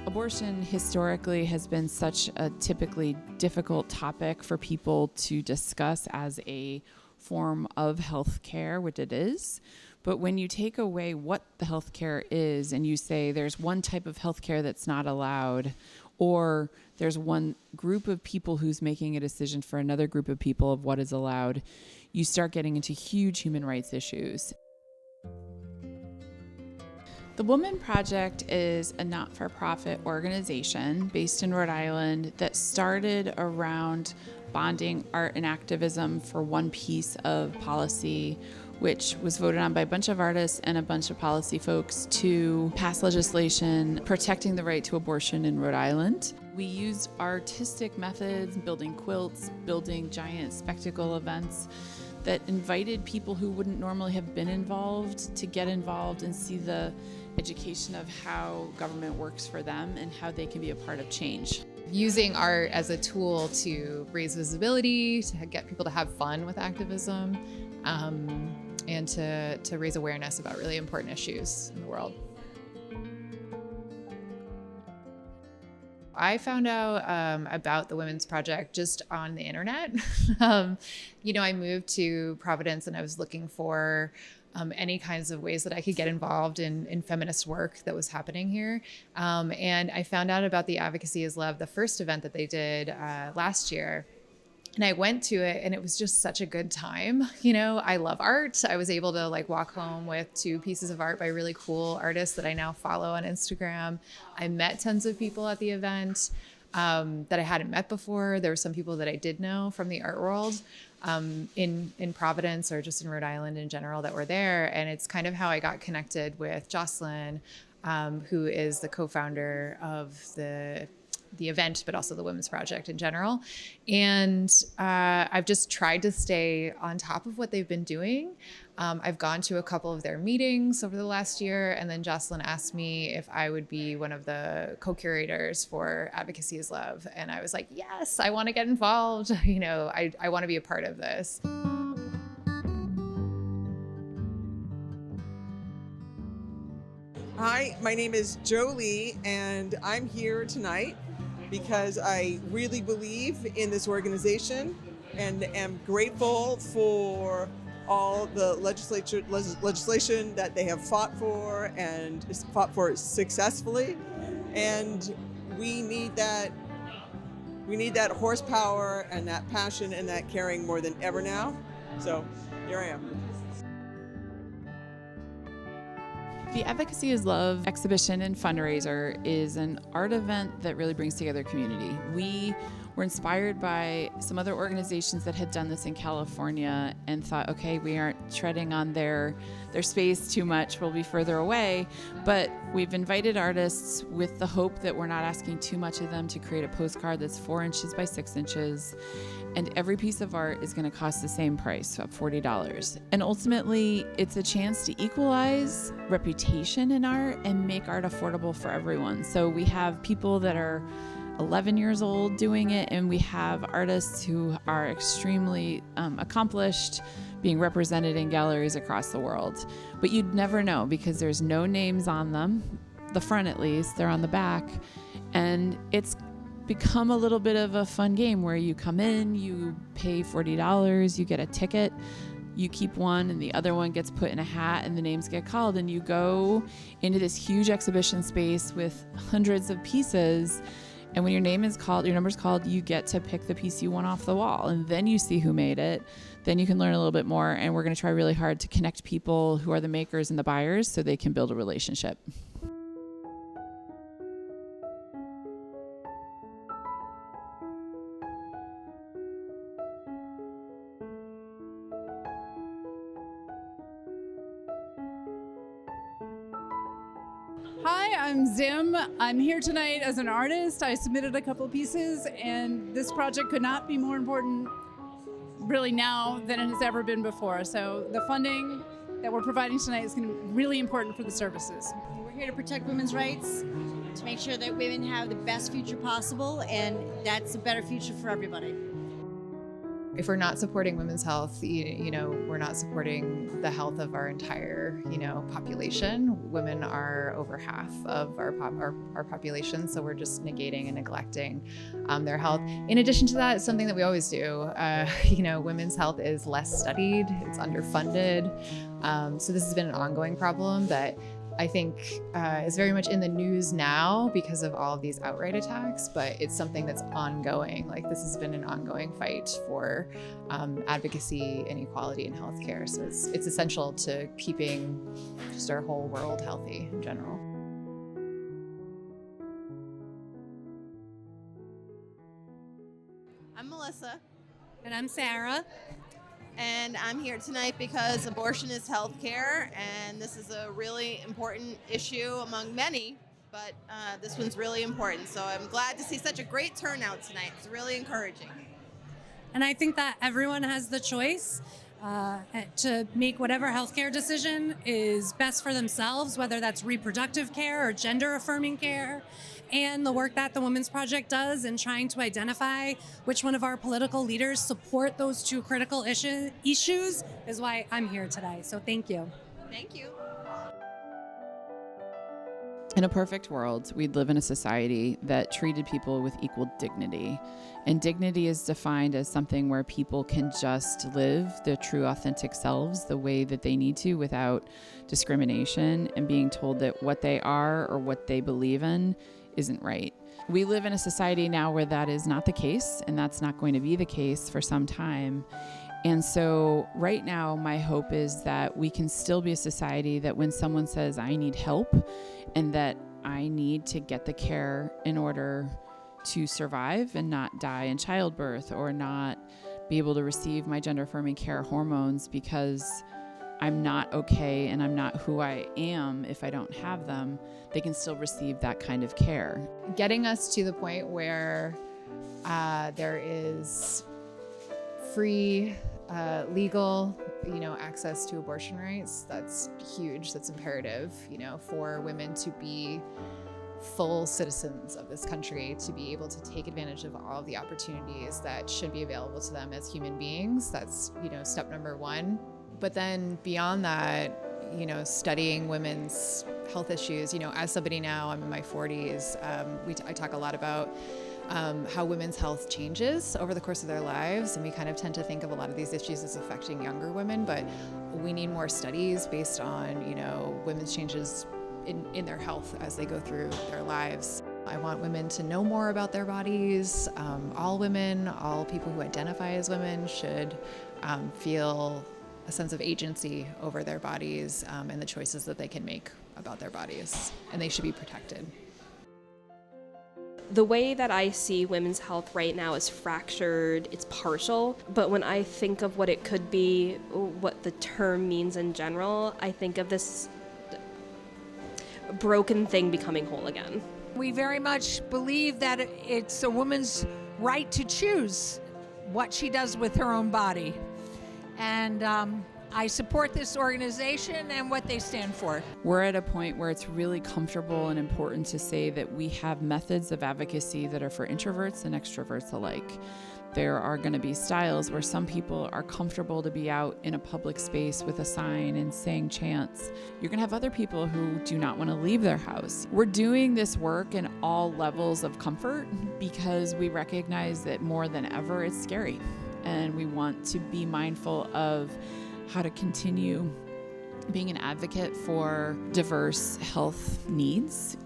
Abortion historically has been such a typically difficult topic for people to discuss as a form of health care, which it is. But when you take away what the health care is and you say there's one type of health care that's not allowed, or there's one group of people who's making a decision for another group of people of what is allowed, you start getting into huge human rights issues. The Womxn Project is a not-for-profit organization based in Rhode Island that started around bonding art and activism for one piece of policy, which was voted on by a bunch of artists and a bunch of policy folks to pass legislation protecting the right to abortion in Rhode Island. We used artistic methods, building quilts, building giant spectacle events that invited people who wouldn't normally have been involved to get involved and see the education of how government works for them and how they can be a part of change. Using art as a tool to raise visibility, to get people to have fun with activism, and to raise awareness about really important issues in the world. I found out about the Womxn Project just on the internet. I moved to Providence and I was looking for any kinds of ways that I could get involved in feminist work that was happening here. And I found out about the Advocacy is Love, the first event that they did last year. And I went to it and it was just such a good time. I love art. I was able to walk home with 2 pieces of art by really cool artists that I now follow on Instagram. I met tons of people at the event that I hadn't met before. There were some people that I did know from the art world in Providence or just in Rhode Island in general that were there. And it's kind of how I got connected with Jocelyn, who is the co-founder of the event, but also the Womxn Project in general. And I've just tried to stay on top of what they've been doing. I've gone to a couple of their meetings over the last year, and then Jocelyn asked me if I would be one of the co-curators for Advocacy is Love. And I was like, yes, I want to get involved. I want to be a part of this. Hi, my name is Jolie, and I'm here tonight because I really believe in this organization and am grateful for all the legislation that they have fought for and fought for successfully. And we need that horsepower and that passion and that caring more than ever now. So here I am. The Advocacy is Love exhibition and fundraiser is an art event that really brings together community. We were inspired by some other organizations that had done this in California and thought, okay, we aren't treading on their space too much, we'll be further away. But we've invited artists with the hope that we're not asking too much of them to create a postcard that's 4 inches by 6 inches. And every piece of art is going to cost the same price, about $40. And ultimately, it's a chance to equalize reputation in art and make art affordable for everyone. So we have people that are 11 years old doing it, and we have artists who are extremely accomplished being represented in galleries across the world. But you'd never know because there's no names on them, the front at least, they're on the back. And it's become a little bit of a fun game where you come in, you pay $40, you get a ticket, you keep one and the other one gets put in a hat and the names get called, and you go into this huge exhibition space with hundreds of pieces. And when your name is called, your number's called, you get to pick the piece you want off the wall. And then you see who made it. Then you can learn a little bit more. And we're going to try really hard to connect people who are the makers and the buyers so they can build a relationship. Hi, I'm Zim. I'm here tonight as an artist. I submitted a couple of pieces, and this project could not be more important really now than it has ever been before. So the funding that we're providing tonight is going to be really important for the services. We're here to protect women's rights, to make sure that women have the best future possible, and that's a better future for everybody. if we're not supporting women's health, we're not supporting the health of our entire, population. Women are over half of our population, so we're just negating and neglecting their health. In addition to that, something that we always do, women's health is less studied, it's underfunded. So this has been an ongoing problem that I think is very much in the news now because of all of these outright attacks, but it's something that's ongoing. Like, this has been an ongoing fight for advocacy and equality in healthcare. So it's essential to keeping just our whole world healthy in general. I'm Melissa. And I'm Sarah. And I'm here tonight because abortion is healthcare, and this is a really important issue among many, but this one's really important. So I'm glad to see such a great turnout tonight. It's really encouraging. And I think that everyone has the choice to make whatever healthcare decision is best for themselves, whether that's reproductive care or gender-affirming care. And the work that the Womxn Project does in trying to identify which one of our political leaders support those two critical issues is why I'm here today. So thank you. Thank you. In a perfect world, we'd live in a society that treated people with equal dignity. And dignity is defined as something where people can just live their true, authentic selves the way that they need to without discrimination and being told that what they are or what they believe in isn't right. We live in a society now where that is not the case, and that's not going to be the case for some time. And so right now, my hope is that we can still be a society that when someone says, I need help, and that I need to get the care in order to survive and not die in childbirth or not be able to receive my gender-affirming care hormones because I'm not okay and I'm not who I am if I don't have them, they can still receive that kind of care. Getting us to the point where there is free, legal, access to abortion rights, that's huge, that's imperative, for women to be full citizens of this country, to be able to take advantage of all of the opportunities that should be available to them as human beings. That's, step number one. But then beyond that, studying women's health issues, as somebody now, I'm in my 40s, I talk a lot about how women's health changes over the course of their lives. And we kind of tend to think of a lot of these issues as affecting younger women, but we need more studies based on, women's changes in their health as they go through their lives. I want women to know more about their bodies. All women, all people who identify as women should feel a sense of agency over their bodies and the choices that they can make about their bodies, and they should be protected. The way that I see women's health right now is fractured, it's partial, but when I think of what it could be, what the term means in general, I think of this broken thing becoming whole again. We very much believe that it's a woman's right to choose what she does with her own body. And I support this organization and what they stand for. We're at a point where it's really comfortable and important to say that we have methods of advocacy that are for introverts and extroverts alike. There are going to be styles where some people are comfortable to be out in a public space with a sign and saying chants. You're going to have other people who do not want to leave their house. We're doing this work in all levels of comfort because we recognize that more than ever it's scary. And we want to be mindful of how to continue being an advocate for diverse health needs.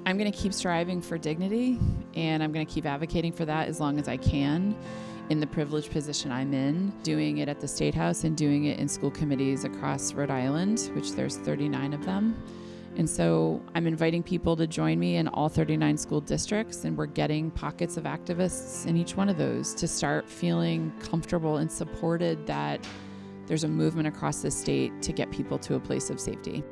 I'm going to keep striving for dignity, and I'm going to keep advocating for that as long as I can in the privileged position I'm in, doing it at the State House and doing it in school committees across Rhode Island, which there's 39 of them. And so I'm inviting people to join me in all 39 school districts, and we're getting pockets of activists in each one of those to start feeling comfortable and supported that there's a movement across the state to get people to a place of safety.